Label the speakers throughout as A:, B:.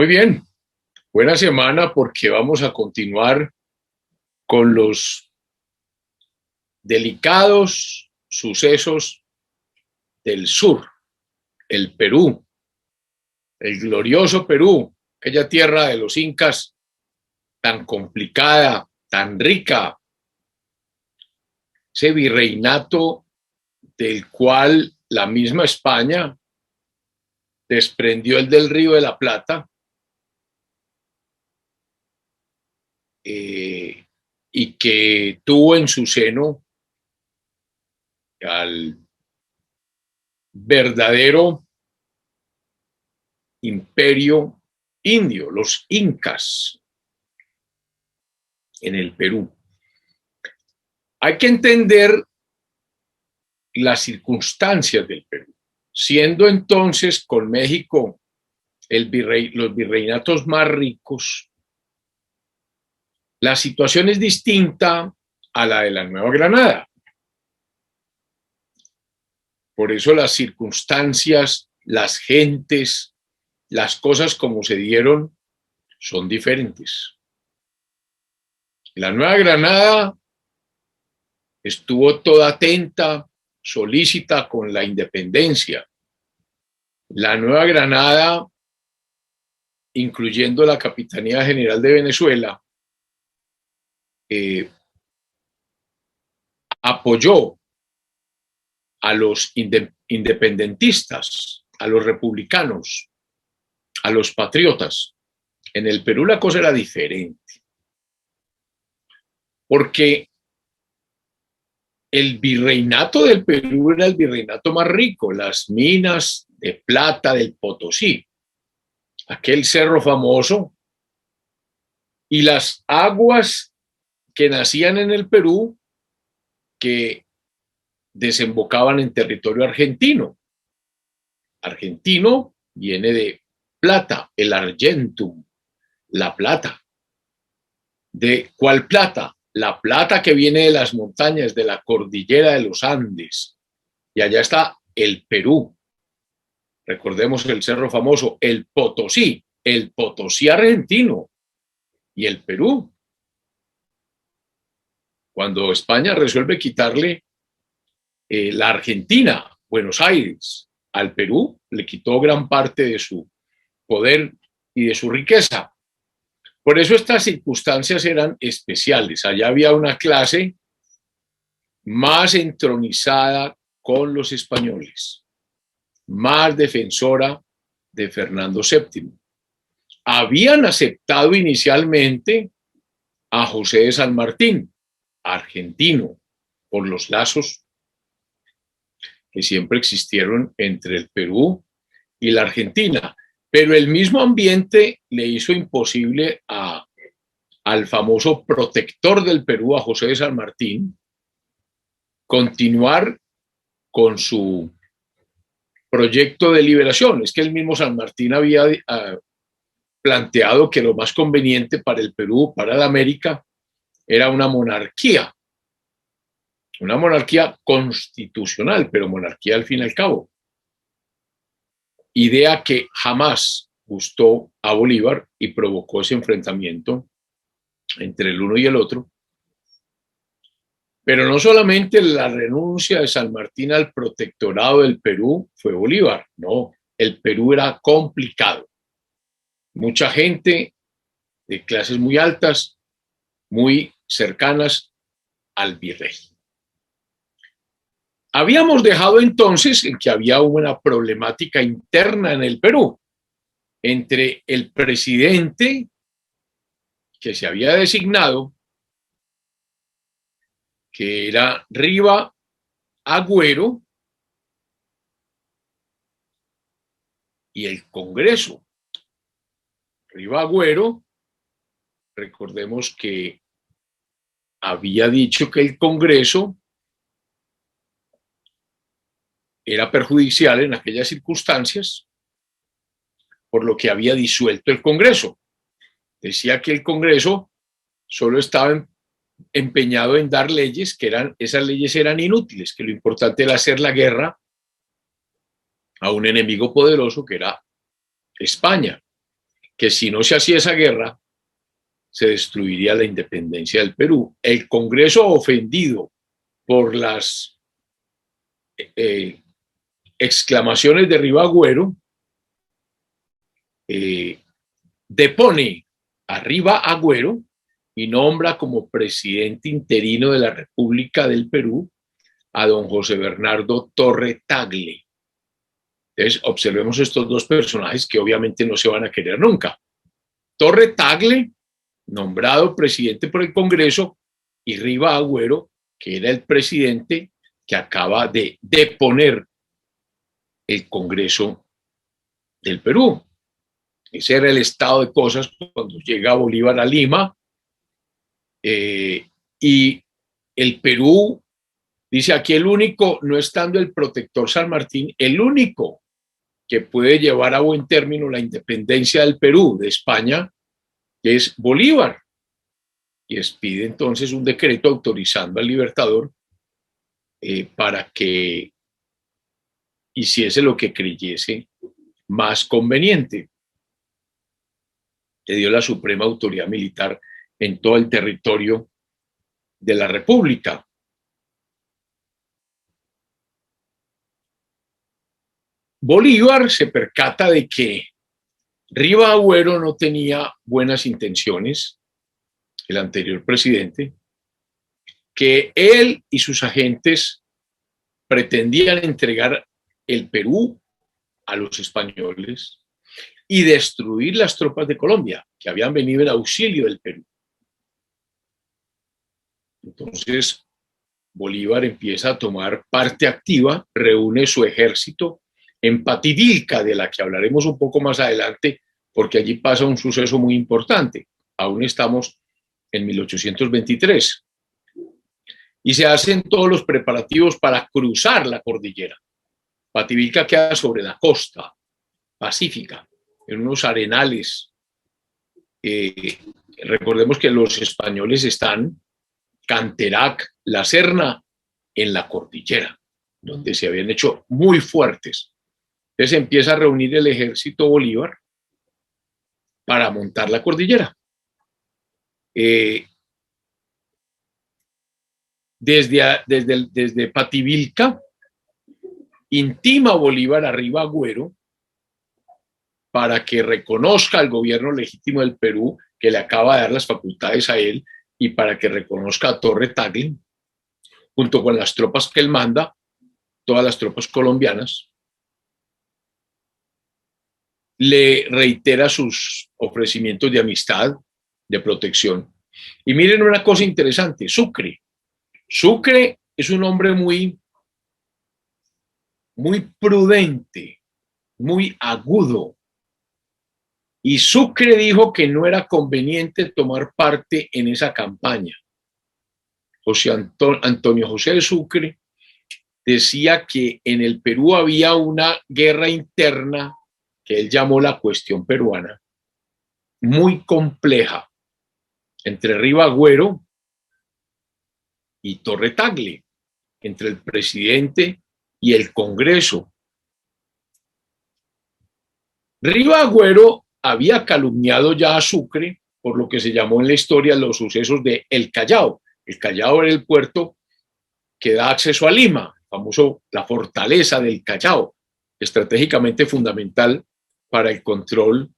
A: Muy bien, buena semana porque vamos a continuar con los delicados sucesos del sur, el Perú, el glorioso Perú, aquella tierra de los incas tan complicada, tan rica, ese virreinato del cual la misma España desprendió el del Río de la Plata, y que tuvo en su seno al verdadero imperio indio, los incas en el Perú. Hay que entender las circunstancias del Perú, siendo entonces con México los virreinatos más ricos. La situación es distinta a la de la Nueva Granada. Por eso las circunstancias, las gentes, las cosas como se dieron son diferentes. La Nueva Granada estuvo toda atenta, solícita con la independencia. La Nueva Granada, incluyendo la Capitanía General de Venezuela, apoyó a los independentistas, a los republicanos, a los patriotas. En el Perú la cosa era diferente, porque el virreinato del Perú era el virreinato más rico, las minas de plata del Potosí, aquel cerro famoso, y las aguas que nacían en el Perú que desembocaban en territorio argentino. Argentino viene de plata, el argentum, la plata. ¿De cuál plata? La plata que viene de las montañas, de la cordillera de los Andes. Y allá está el Perú. Recordemos el cerro famoso, el Potosí argentino y el Perú. Cuando España resuelve quitarle la Argentina, Buenos Aires, al Perú, le quitó gran parte de su poder y de su riqueza. Por eso estas circunstancias eran especiales. Allá había una clase más entronizada con los españoles, más defensora de Fernando VII. Habían aceptado inicialmente a José de San Martín, argentino, por los lazos que siempre existieron entre el Perú y la Argentina, pero el mismo ambiente le hizo imposible al famoso protector del Perú, a José de San Martín, continuar con su proyecto de liberación. Es que el mismo San Martín había planteado que lo más conveniente para el Perú, para la América, era una monarquía constitucional, pero monarquía al fin y al cabo. Idea que jamás gustó a Bolívar y provocó ese enfrentamiento entre el uno y el otro. Pero no solamente la renuncia de San Martín al protectorado del Perú fue Bolívar, no, el Perú era complicado. Mucha gente de clases muy altas, muy cercanas al virrey. Habíamos dejado entonces en que había una problemática interna en el Perú entre el presidente que se había designado, que era Riva Agüero, y el Congreso. Riva Agüero, recordemos que había dicho que el Congreso era perjudicial en aquellas circunstancias, por lo que había disuelto el Congreso. Decía que el Congreso solo estaba empeñado en dar leyes, esas leyes eran inútiles, que lo importante era hacer la guerra a un enemigo poderoso que era España, que si no se hacía esa guerra, se destruiría la independencia del Perú. El Congreso, ofendido por las exclamaciones de Rivagüero, depone a Rivagüero y nombra como presidente interino de la República del Perú a don José Bernardo Torre Tagle. Entonces, observemos estos dos personajes que obviamente no se van a querer nunca. Torre Tagle, nombrado presidente por el Congreso, y Rivagüero, que era el presidente que acaba de deponer el Congreso del Perú. Ese era el estado de cosas cuando llega Bolívar a Lima, y el Perú, dice aquí el único, no estando el protector San Martín, el único que puede llevar a buen término la independencia del Perú de España es Bolívar. Y expide entonces un decreto autorizando al Libertador para que hiciese lo que creyese más conveniente. Le dio la suprema autoridad militar en todo el territorio de la República. Bolívar se percata de que Rivagüero no tenía buenas intenciones, el anterior presidente, que él y sus agentes pretendían entregar el Perú a los españoles y destruir las tropas de Colombia, que habían venido en auxilio del Perú. Entonces, Bolívar empieza a tomar parte activa, reúne su ejército en Pativilca, de la que hablaremos un poco más adelante, porque allí pasa un suceso muy importante. Aún estamos en 1823. Y se hacen todos los preparativos para cruzar la cordillera. Pativilca queda sobre la costa pacífica, en unos arenales. Recordemos que los españoles están Canterac, La Serna, en la cordillera, donde se habían hecho muy fuertes. Entonces empieza a reunir el ejército Bolívar para montar la cordillera. Desde Pativilca, intima Bolívar a Rivagüero para que reconozca al gobierno legítimo del Perú, que le acaba de dar las facultades a él, y para que reconozca a Torre Tagle, junto con las tropas que él manda, todas las tropas colombianas. Le reitera sus ofrecimientos de amistad, de protección. Y miren una cosa interesante, Sucre. Sucre es un hombre muy prudente, muy agudo. Y Sucre dijo que no era conveniente tomar parte en esa campaña. Antonio José de Sucre decía que en el Perú había una guerra interna que él llamó la cuestión peruana, muy compleja, entre Rivagüero y Torre Tagle, entre el presidente y el Congreso. Rivagüero había calumniado ya a Sucre por lo que se llamó en la historia los sucesos de El Callao. El Callao era el puerto que da acceso a Lima, famoso la fortaleza del Callao, estratégicamente fundamental para el control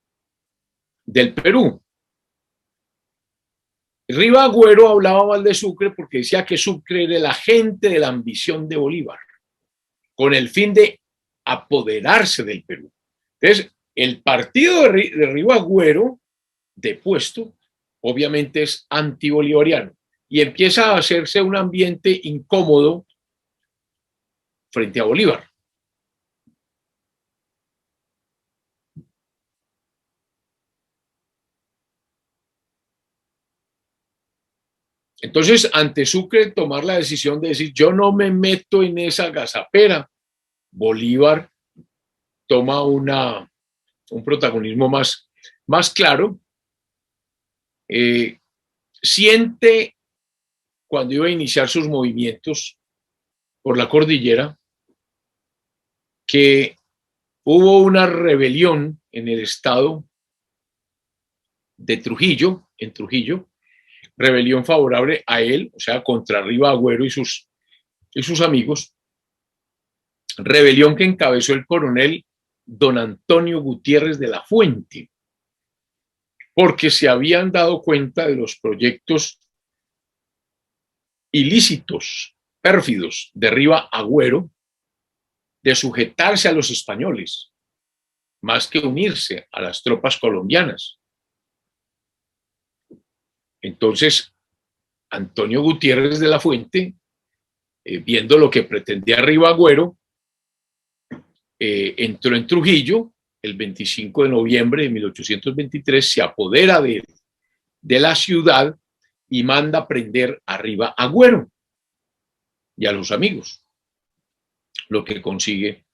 A: del Perú. Rivagüero hablaba mal de Sucre porque decía que Sucre era el agente de la ambición de Bolívar, con el fin de apoderarse del Perú. Entonces, el partido de Rivagüero, depuesto, obviamente es antibolivariano y empieza a hacerse un ambiente incómodo frente a Bolívar. Entonces, ante Sucre tomar la decisión de decir, yo no me meto en esa gazapera, Bolívar toma un protagonismo más claro. Siente, cuando iba a iniciar sus movimientos por la cordillera, que hubo una rebelión en el estado de Trujillo, en Trujillo, rebelión favorable a él, o sea, contra Riva Agüero y sus amigos, rebelión que encabezó el coronel don Antonio Gutiérrez de la Fuente, porque se habían dado cuenta de los proyectos ilícitos, pérfidos de Riva Agüero, de sujetarse a los españoles, más que unirse a las tropas colombianas. Entonces, Antonio Gutiérrez de la Fuente, viendo lo que pretendía Riva Agüero, entró en Trujillo el 25 de noviembre de 1823, se apodera de la ciudad y manda prender a Riva Agüero y a los amigos, lo que consigue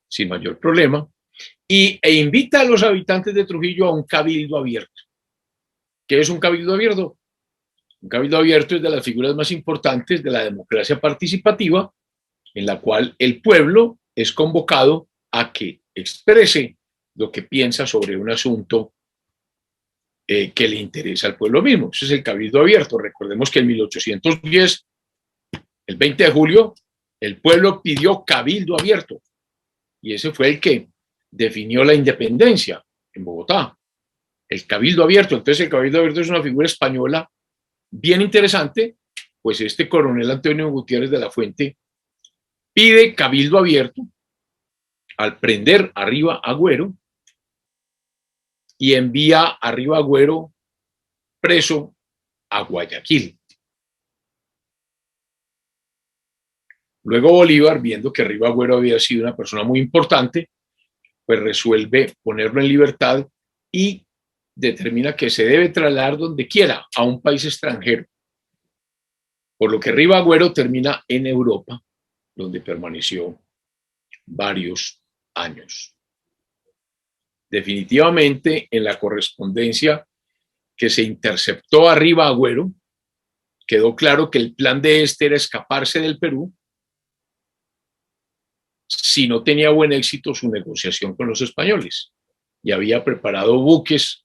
A: sin mayor problema, e invita a los habitantes de Trujillo a un cabildo abierto. ¿Qué es un cabildo abierto? Un cabildo abierto es de las figuras más importantes de la democracia participativa, en la cual el pueblo es convocado a que exprese lo que piensa sobre un asunto que le interesa al pueblo mismo. Ese es el cabildo abierto. Recordemos que en 1810, el 20 de julio, el pueblo pidió cabildo abierto y ese fue el que definió la independencia en Bogotá. El cabildo abierto. Entonces el cabildo abierto es una figura española bien interesante, pues este coronel Antonio Gutiérrez de la Fuente pide cabildo abierto al prender a Riva Agüero y envía a Riva Agüero preso a Guayaquil. Luego Bolívar, viendo que Riva Agüero había sido una persona muy importante, pues resuelve ponerlo en libertad y determina que se debe trasladar donde quiera a un país extranjero, por lo que Riva Agüero termina en Europa, donde permaneció varios años. Definitivamente, en la correspondencia que se interceptó a Riva Agüero, quedó claro que el plan de este era escaparse del Perú si no tenía buen éxito su negociación con los españoles. Y había preparado buques,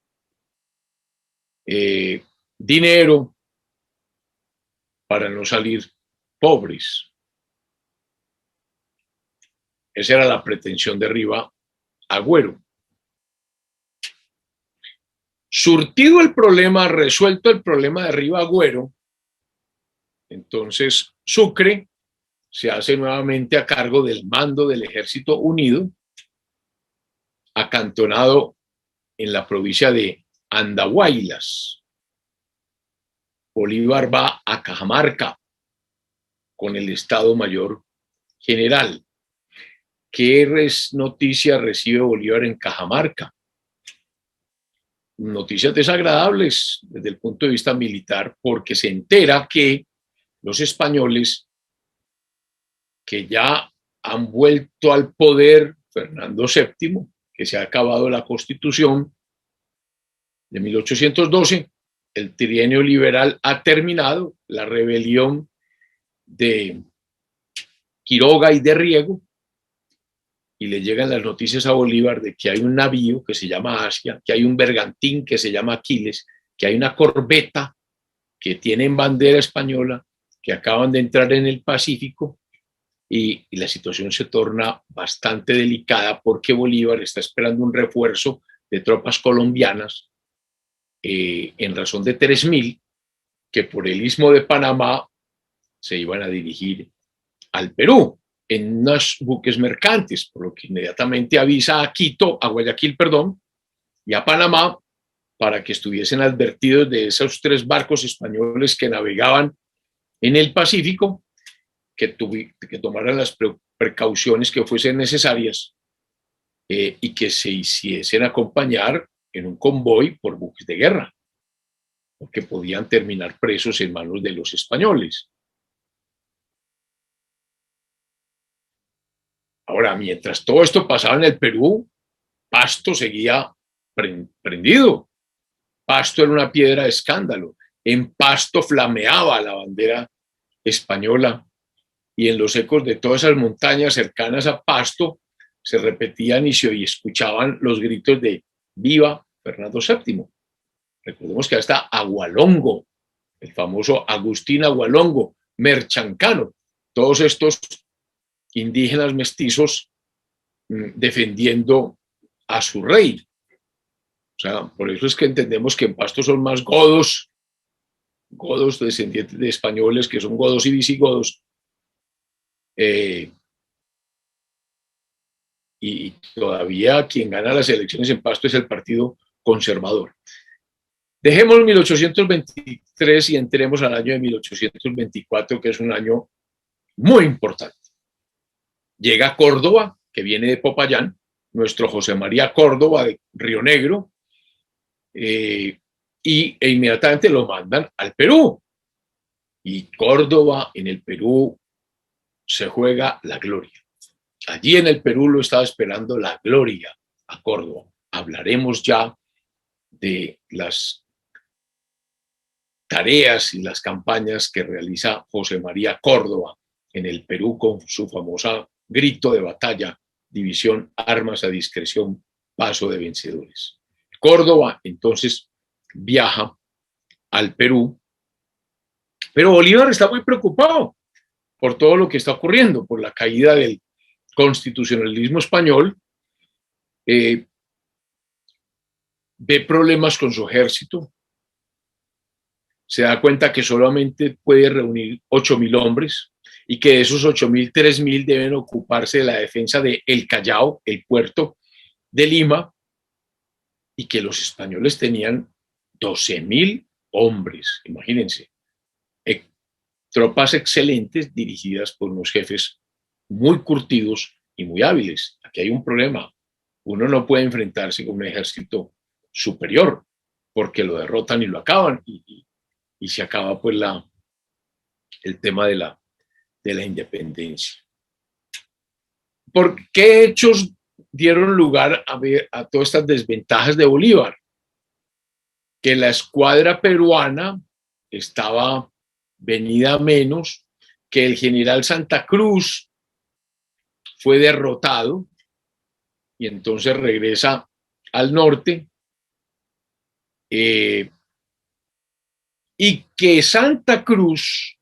A: dinero, para no salir pobres. Esa era la pretensión de Riva Agüero. Surtido el problema, resuelto el problema de Riva Agüero, entonces Sucre se hace nuevamente a cargo del mando del Ejército Unido, acantonado en la provincia de Andahuaylas. Bolívar va a Cajamarca con el Estado Mayor General. ¿Qué noticia recibe Bolívar en Cajamarca? Noticias desagradables desde el punto de vista militar, porque se entera que los españoles, que ya han vuelto al poder, Fernando VII, que se ha acabado la Constitución de 1812, el trienio liberal ha terminado, la rebelión de Quiroga y de Riego, y le llegan las noticias a Bolívar de que hay un navío que se llama Asia, que hay un bergantín que se llama Aquiles, que hay una corbeta que tienen bandera española, que acaban de entrar en el Pacífico, y la situación se torna bastante delicada porque Bolívar está esperando un refuerzo de tropas colombianas en razón de 3.000 que por el Istmo de Panamá se iban a dirigir al Perú en unos buques mercantes, por lo que inmediatamente avisa a Quito, a Guayaquil, perdón, y a Panamá para que estuviesen advertidos de esos 3 barcos españoles que navegaban en el Pacífico, que tomaran las precauciones que fuesen necesarias y que se hiciesen acompañar en un convoy por buques de guerra, porque podían terminar presos en manos de los españoles. Ahora, mientras todo esto pasaba en el Perú, Pasto seguía prendido. Pasto era una piedra de escándalo. En Pasto flameaba la bandera española y en los ecos de todas esas montañas cercanas a Pasto se repetían y se escuchaban los gritos de ¡Viva Fernando VII! Recordemos que hasta Agualongo, el famoso Agustín Agualongo, Merchancano, todos estos indígenas mestizos defendiendo a su rey. O sea, por eso es que entendemos que en Pasto son más godos descendientes de españoles, que son godos y visigodos, y todavía quien gana las elecciones en Pasto es el Partido Conservador. Dejemos 1823 y entremos al año de 1824, que es un año muy importante. Llega Córdoba, que viene de Popayán, nuestro José María Córdoba de Río Negro, e inmediatamente lo mandan al Perú. Y Córdoba, en el Perú, se juega la gloria. Allí en el Perú lo estaba esperando la gloria a Córdoba. Hablaremos ya de las tareas y las campañas que realiza José María Córdoba en el Perú con su famosa grito de batalla, división, armas a discreción, paso de vencedores. Córdoba entonces viaja al Perú, pero Bolívar está muy preocupado por todo lo que está ocurriendo, por la caída del constitucionalismo español, ve problemas con su ejército, se da cuenta que solamente puede reunir 8.000 hombres y que de esos 8.000, 3.000 deben ocuparse de la defensa de El Callao, el puerto de Lima, y que los españoles tenían 12.000 hombres, imagínense, tropas excelentes dirigidas por unos jefes muy curtidos y muy hábiles. Aquí hay un problema. Uno no puede enfrentarse con un ejército superior porque lo derrotan y lo acaban y se acaba pues el tema de la independencia. ¿Por qué hechos dieron lugar a todas estas desventajas de Bolívar? Que la escuadra peruana estaba venida a menos, que el general Santa Cruz fue derrotado y entonces regresa al norte, y que Santa Cruz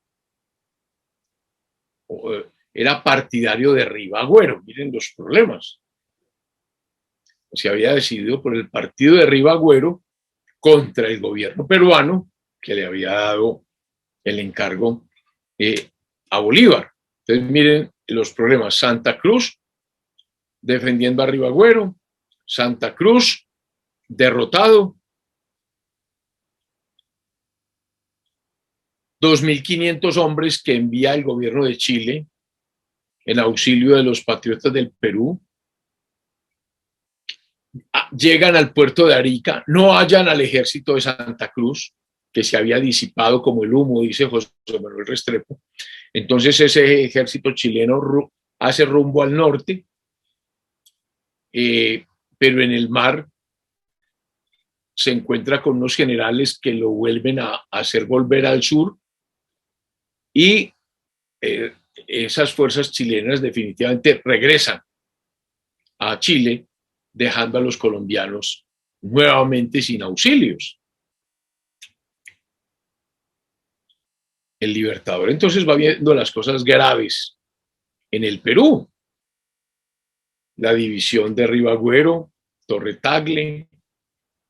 A: era partidario de Ribagüero. Miren los problemas. Se había decidido por el partido de Ribagüero contra el gobierno peruano, que le había dado el encargo a Bolívar. Entonces miren los problemas. Santa Cruz defendiendo a Ribagüero, Santa Cruz derrotado, 2.500 hombres que envía el gobierno de Chile en auxilio de los patriotas del Perú, llegan al puerto de Arica, no hallan al ejército de Santa Cruz, que se había disipado como el humo, dice José Manuel Restrepo. Entonces ese ejército chileno hace rumbo al norte, pero en el mar se encuentra con unos generales que lo vuelven a hacer volver al sur, y esas fuerzas chilenas definitivamente regresan a Chile, dejando a los colombianos nuevamente sin auxilios. El Libertador entonces va viendo las cosas graves en el Perú. La división de Ribagüero, Torre Tagle,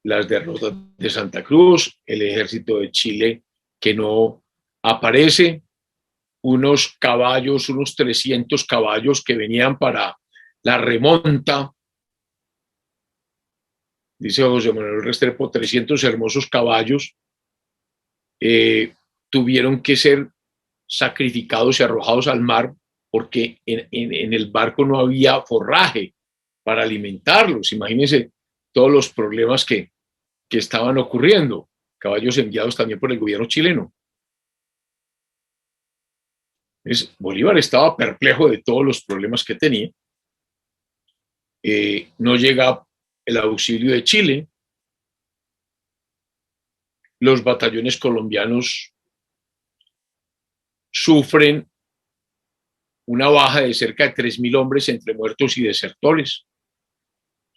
A: las derrotas de Santa Cruz, el ejército de Chile que no aparece, unos caballos, unos 300 caballos que venían para la remonta, dice José Manuel Restrepo, 300 hermosos caballos, tuvieron que ser sacrificados y arrojados al mar porque en el barco no había forraje para alimentarlos. Imagínense todos los problemas que estaban ocurriendo, caballos enviados también por el gobierno chileno. Bolívar estaba perplejo de todos los problemas que tenía. No llega el auxilio de Chile. Los batallones colombianos sufren una baja de cerca de 3.000 hombres entre muertos y desertores.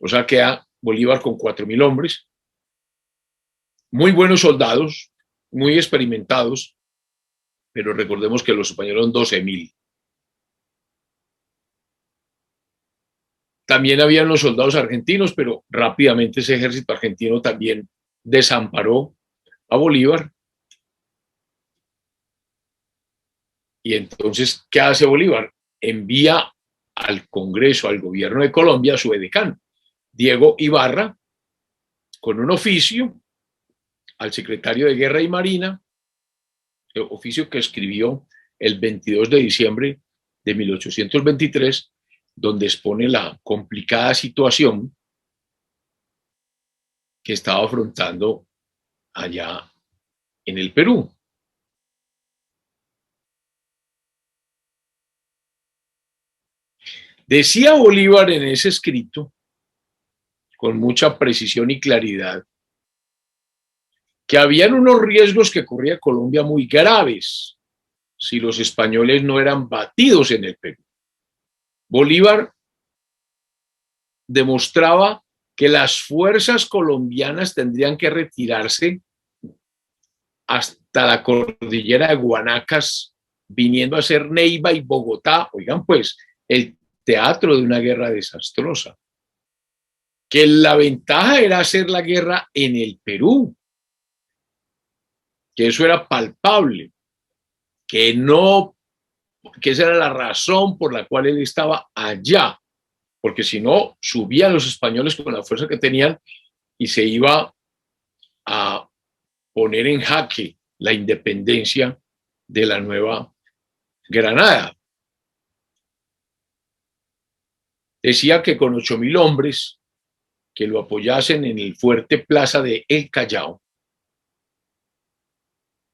A: O sea, queda Bolívar con 4.000 hombres. muy buenos soldados, muy experimentados, pero recordemos que los españoles son 12.000. También habían los soldados argentinos, pero rápidamente ese ejército argentino también desamparó a Bolívar. Y entonces, ¿qué hace Bolívar? Envía al Congreso, al gobierno de Colombia, a su edecán, Diego Ibarra, con un oficio al secretario de Guerra y Marina, el oficio que escribió el 22 de diciembre de 1823, donde expone la complicada situación que estaba afrontando allá en el Perú. Decía Bolívar en ese escrito, con mucha precisión y claridad, que habían unos riesgos que corría Colombia muy graves si los españoles no eran batidos en el Perú. Bolívar demostraba que las fuerzas colombianas tendrían que retirarse hasta la cordillera de Guanacas, viniendo a ser Neiva y Bogotá, oigan pues, el teatro de una guerra desastrosa. Que la ventaja era hacer la guerra en el Perú, que eso era palpable, que no, que esa era la razón por la cual él estaba allá, porque si no, subían los españoles con la fuerza que tenían y se iba a poner en jaque la independencia de la Nueva Granada. Decía que con 8.000 hombres que lo apoyasen en el fuerte plaza de El Callao,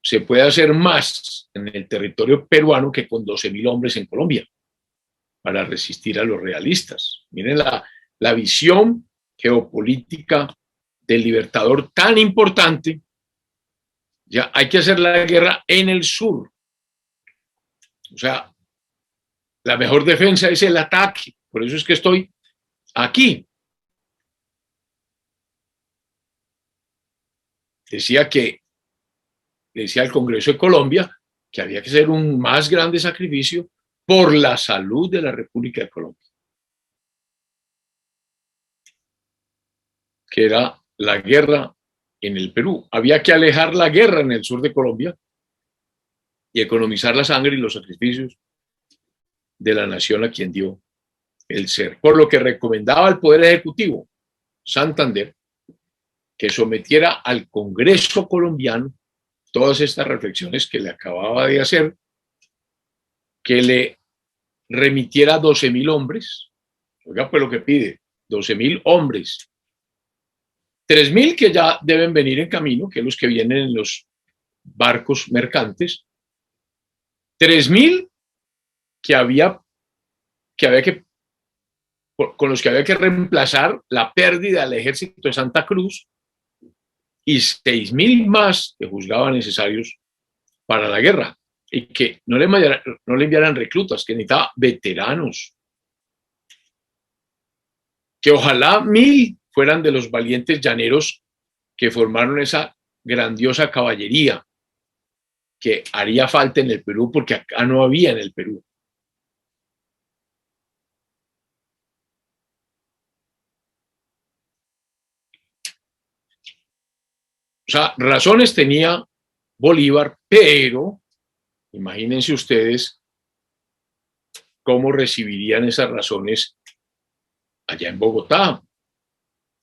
A: se puede hacer más en el territorio peruano que con 12.000 hombres en Colombia para resistir a los realistas. Miren la visión geopolítica del Libertador tan importante. Ya hay que hacer la guerra en el sur. O sea, la mejor defensa es el ataque. Por eso es que estoy aquí. Decía al Congreso de Colombia que había que hacer un más grande sacrificio por la salud de la República de Colombia, que era la guerra en el Perú. Había que alejar la guerra en el sur de Colombia y economizar la sangre y los sacrificios de la nación a quien dio el ser. Por lo que recomendaba al Poder Ejecutivo, Santander, que sometiera al Congreso colombiano todas estas reflexiones que le acababa de hacer, que le remitiera 12.000 hombres. Oiga, pues lo que pide, 12.000 hombres. 3.000 que ya deben venir en camino, que los que vienen en los barcos mercantes. 3.000 con los que había que reemplazar la pérdida del ejército de Santa Cruz, y 6.000 más que juzgaba necesarios para la guerra, y que no le enviaran reclutas, que necesitaba veteranos, que ojalá 1.000 fueran de los valientes llaneros que formaron esa grandiosa caballería que haría falta en el Perú, porque acá no había en el Perú. O sea, razones tenía Bolívar, pero imagínense ustedes cómo recibirían esas razones allá en Bogotá.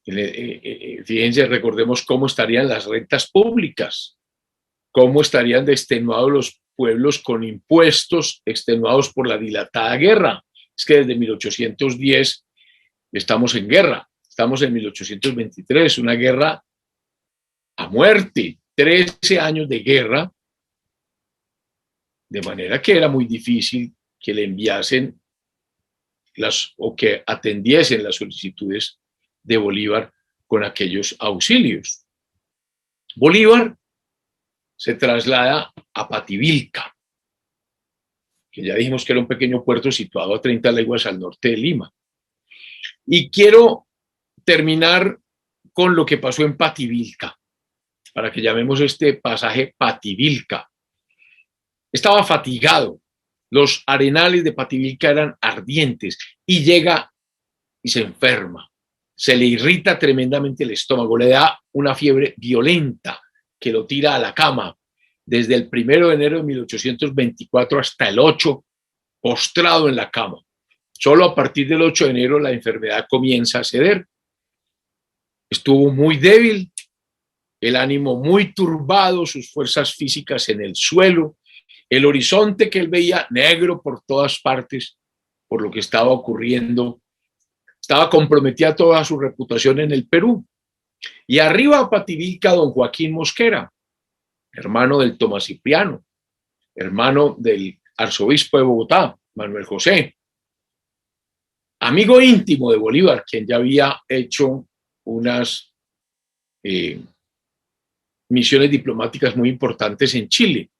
A: Fíjense, recordemos cómo estarían las rentas públicas, cómo estarían extenuados los pueblos con impuestos, extenuados por la dilatada guerra. Es que desde 1810 estamos en guerra, estamos en 1823, una guerra a muerte, 13 años de guerra, de manera que era muy difícil que le enviasen o que atendiesen las solicitudes de Bolívar con aquellos auxilios. Bolívar se traslada a Pativilca, que ya dijimos que era un pequeño puerto situado a 30 leguas al norte de Lima. Y quiero terminar con lo que pasó en Pativilca. para que llamemos este pasaje Pativilca. Estaba fatigado, los arenales de Pativilca eran ardientes y llega y se enferma. Se le irrita tremendamente el estómago, le da una fiebre violenta que lo tira a la cama. Desde el 1 de enero de 1824 hasta el 8, postrado en la cama. Solo a partir del 8 de enero la enfermedad comienza a ceder. Estuvo muy débil, el ánimo muy turbado, sus fuerzas físicas en el suelo, el horizonte que él veía negro por todas partes por lo que estaba ocurriendo. Estaba comprometida toda su reputación en el Perú. Y arriba a Pativilca, don Joaquín Mosquera, hermano del Tomás Cipriano, hermano del arzobispo de Bogotá, Manuel José, amigo íntimo de Bolívar, quien ya había hecho unas misiones diplomáticas muy importantes en Chile.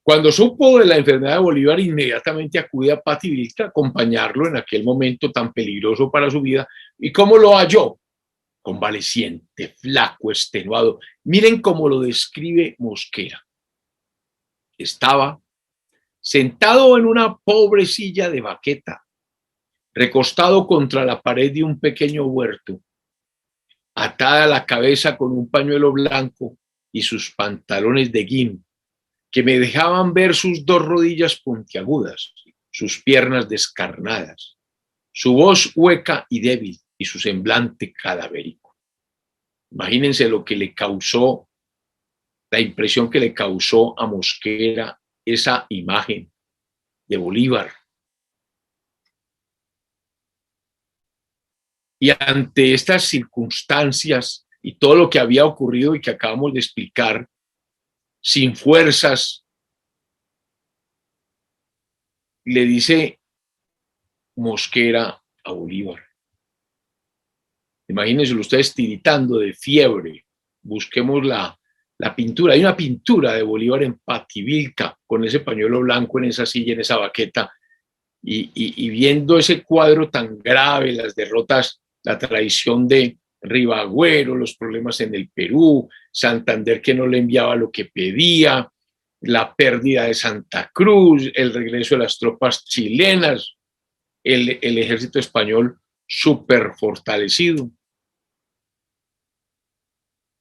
A: Cuando supo de la enfermedad de Bolívar, inmediatamente acude a Pativilca a acompañarlo en aquel momento tan peligroso para su vida. ¿Y cómo lo halló? Convaleciente, flaco, extenuado. Miren cómo lo describe Mosquera. Estaba sentado en una pobre silla de baqueta, recostado contra la pared de un pequeño huerto, atada a la cabeza con un pañuelo blanco y sus pantalones de guim, que me dejaban ver sus 2 rodillas puntiagudas, sus piernas descarnadas, su voz hueca y débil y su semblante cadavérico. Imagínense lo que le causó, la impresión que le causó a Mosquera esa imagen de Bolívar. Y ante estas circunstancias y todo lo que había ocurrido y que acabamos de explicar, sin fuerzas, le dice Mosquera a Bolívar. Imagínense ustedes tiritando de fiebre. Busquemos la pintura. Hay una pintura de Bolívar en Pativilca con ese pañuelo blanco en esa silla, en esa baqueta, y viendo ese cuadro tan grave, las derrotas, la traición de Ribagüero, los problemas en el Perú, Santander que no le enviaba lo que pedía, la pérdida de Santa Cruz, el regreso de las tropas chilenas, el ejército español súper fortalecido.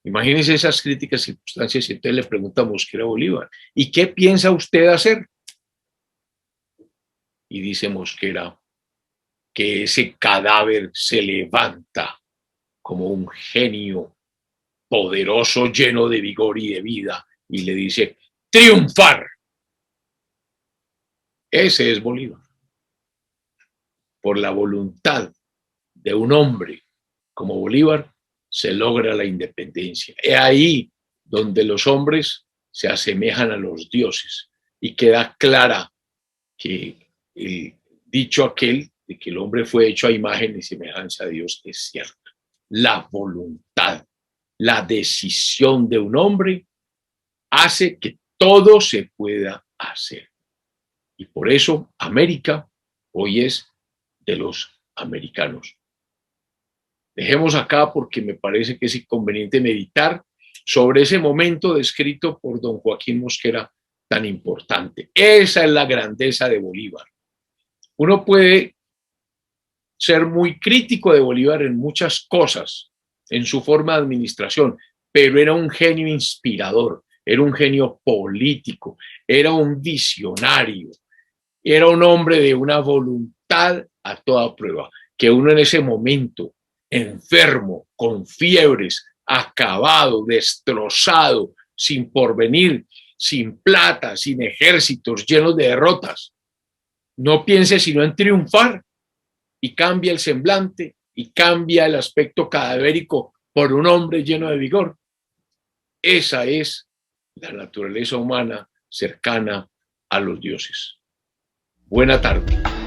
A: Imagínense esas críticas circunstancias y entonces le pregunta a Mosquera a Bolívar, ¿y qué piensa usted hacer? Y dice Mosquera que ese cadáver se levanta como un genio poderoso, lleno de vigor y de vida, y le dice, triunfar. Ese es Bolívar. Por la voluntad de un hombre como Bolívar se logra la independencia. Es ahí donde los hombres se asemejan a los dioses y queda clara que el dicho aquel de que el hombre fue hecho a imagen y semejanza de Dios es cierto. La voluntad, la decisión de un hombre hace que todo se pueda hacer. Y por eso América hoy es de los americanos. Dejemos acá porque me parece que es inconveniente meditar sobre ese momento descrito por don Joaquín Mosquera tan importante. Esa es la grandeza de Bolívar. Uno puede ser muy crítico de Bolívar en muchas cosas, en su forma de administración, pero era un genio inspirador, era un genio político, era un visionario, era un hombre de una voluntad a toda prueba, que uno en ese momento, enfermo, con fiebres, acabado, destrozado, sin porvenir, sin plata, sin ejércitos, llenos de derrotas, no piense sino en triunfar y cambia el semblante y cambia el aspecto cadavérico por un hombre lleno de vigor. Esa es la naturaleza humana cercana a los dioses. Buena tarde.